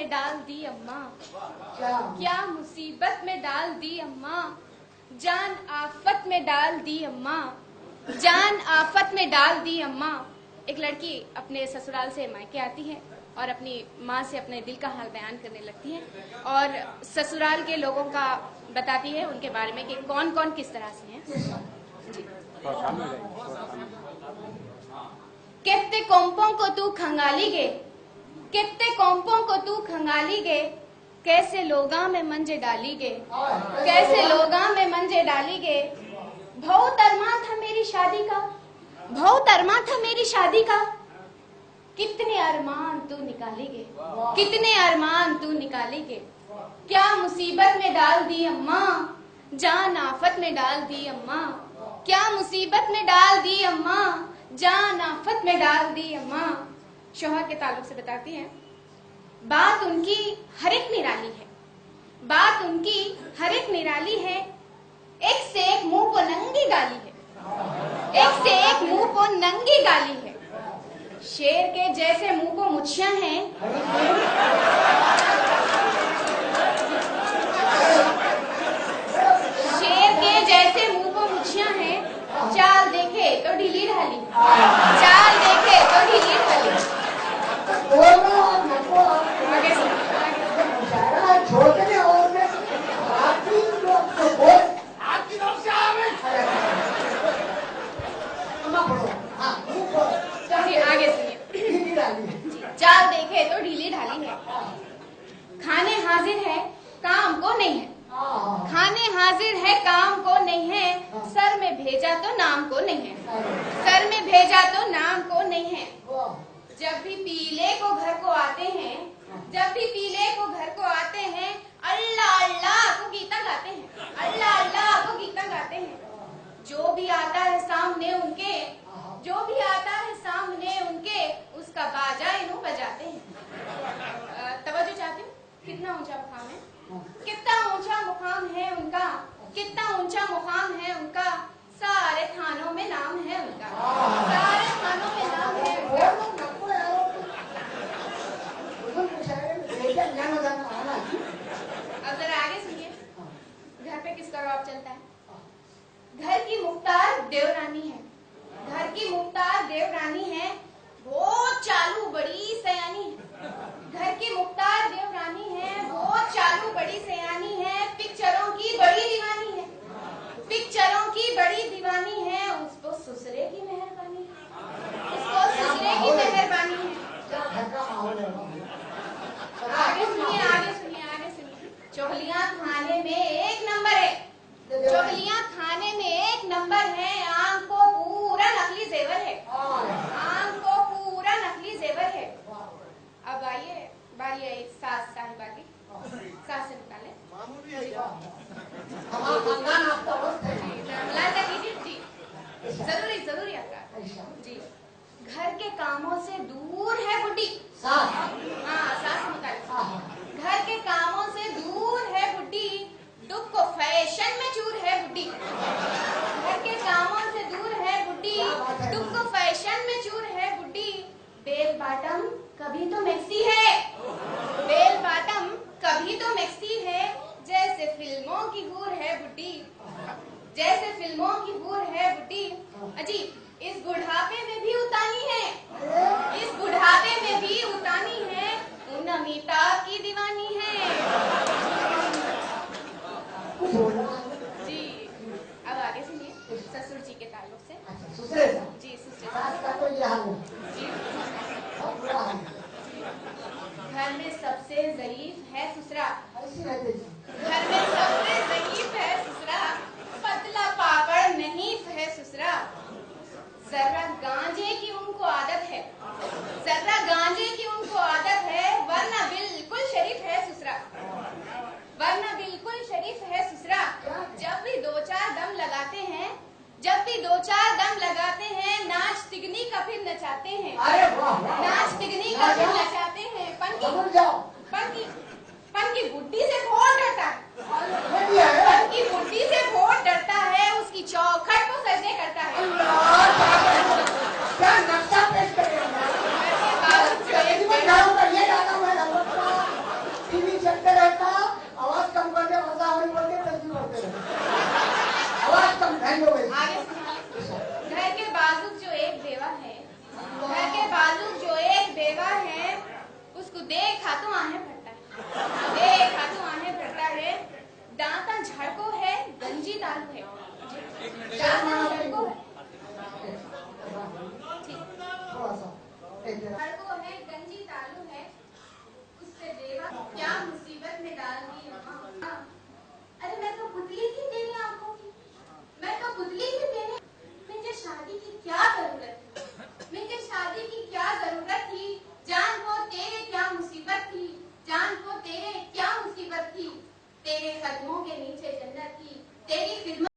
में डाल दी अम्मा, क्या मुसीबत में डाल दी अम्मा, जान आफत में डाल दी अम्मा, जान आफत में डाल दी अम्मा। एक लड़की अपने ससुराल से मायके आती है और अपनी माँ से अपने दिल का हाल बयान करने लगती है और ससुराल के लोगों का बताती है उनके बारे में कि कौन कौन किस तरह से हैं। कितने कोंपों को तू खंगाली गे, कितने कोंपों को तू खंगाली गे, कैसे लोगा में मंजे डाली गे, कैसे लोगा में मंजे डाली गे। बहुत अरमान था मेरी शादी का, बहुत अरमान था मेरी शादी का, कितने अरमान तू निकाली गे, कितने अरमान तू निकाली गे। क्या मुसीबत में डाल दी अम्मा, जान आफत में डाल दी अम्मा, क्या मुसीबत में डाल दी अम्मा, जान आफत में डाल दी अम्मा। शौहर के ताल्लुक से बताती है, बात उनकी हर एक निराली है, बात उनकी हर एक निराली है, एक से एक मुंह को नंगी गाली है, एक से एक मुंह को नंगी गाली है। शेर के जैसे मुंह को मुछियां हैं, शेर के जैसे मुंह को मुछियां हैं, चाल देखे तो ढीली ढाली, चाल देखे तो ढीली ढाली। आगे सुनिए, चाल देखे तो ढीली ढाली है, खाने हाजिर है काम को नहीं है, खाने हाजिर है काम को नहीं है, सर में भेजा तो नाम को नहीं है, सर में भेजा तो नाम को नहीं है। जब भी पीले को घर को आते हैं, जब भी पीले को घर को आते हैं, अल्लाह अल्लाह को गीता गाते हैं, अल्लाह अल्लाह को गीता गाते हैं। जो भी आता है सामने उनके, जो भी आता है सामने उनके, उसका बाजा इन्हों बजाते हैं। तवज्जो चाहती हूँ, कितना ऊंचा मुकाम है, कितना ऊंचा मुकाम है उनका, कितना ऊंचा मुकाम है उनका, सारे थानों में नाम है उनका, सारे थानों में नाम है उनका। अब जरा आगे सुनिए, घर पे किसका रौब चलता है। घर की मुख्तार देवरानी है, घर की मुख्तार देवरानी है, बहुत चालू बड़ी सयानी है, घर की मुख्तार देवरानी है, बहुत चालू बड़ी सयानी है, पिक्चरों की बड़ी दीवानी है, पिक्चरों की बड़ी दीवानी है, उसको ससुरे की मेहरबानी है, उसको ससुरे की मेहरबानी है। आगे सुनिए, आगे सुनिए, आगे सुनिए। चोगलियां खाने में एक नंबर है, चोगलियां खाने में एक नंबर है, आंख को पूरा नकली जेवर है, आंख को पूरा नकली जेवर है। अब आइए बारी आई सास साहिबा की, सास से निकाले मुलाजा कीजिए जी, जरूरी जरूरी आपका जी। घर के कामों से दूर है बुड्ढी, हाँ सास निकाले। घर के कामों से दूर है बुड्ढी, दुख को फैशन में चूर है बुड्ढी, घर के कामों से दूर है बुड्ढी, दुख को फैशन में चूर है बुड्ढी। बेल बाटम कभी तो मैक्सी है, बेल बाटम कभी तो मैक्सी है, जैसे फिल्मों की हूर है बुड्ढी, जैसे फिल्मों की हूर है बुड्ढी। अजी इस बुढ़ापे में भी उतानी है, इस बुढ़ापे में भी उतानी है, उन अमिताभ की दीवानी है जी। अब आगे सुनिए ससुर जी के ताल्लुक से। ससुरे जी ससुर का तो ये हाल है जी। घर में सबसे ज़रीफ है ससुरा, घर में सबसे ज़रीफ है ससुरा, पतला पापड़ नहीं है ससुरा। जरा गांजे की उनको आदत है, जरा गांजे की उनको आदत है, वरना बिल्कुल शरीफ है ससुरा, वरना बिल्कुल शरीफ है ससुरा। जब भी दो चार दम लगाते हैं, जब भी दो चार दम लगाते हैं, नाच तिगनी का फिर नचाते हैं, नाच तिगनी का फिर नचाते हैं। पन की बुड्ढी से बहुत डरता है, पन की बुड्ढी से बहुत डरता है, उसकी चौखट को सजदे करता है। क्या नक्शा पेश करेगा? हाथों आहें भरता है, एक हाथों आहें भरता है, दांता झड़को है, गंजी दारू है, दांता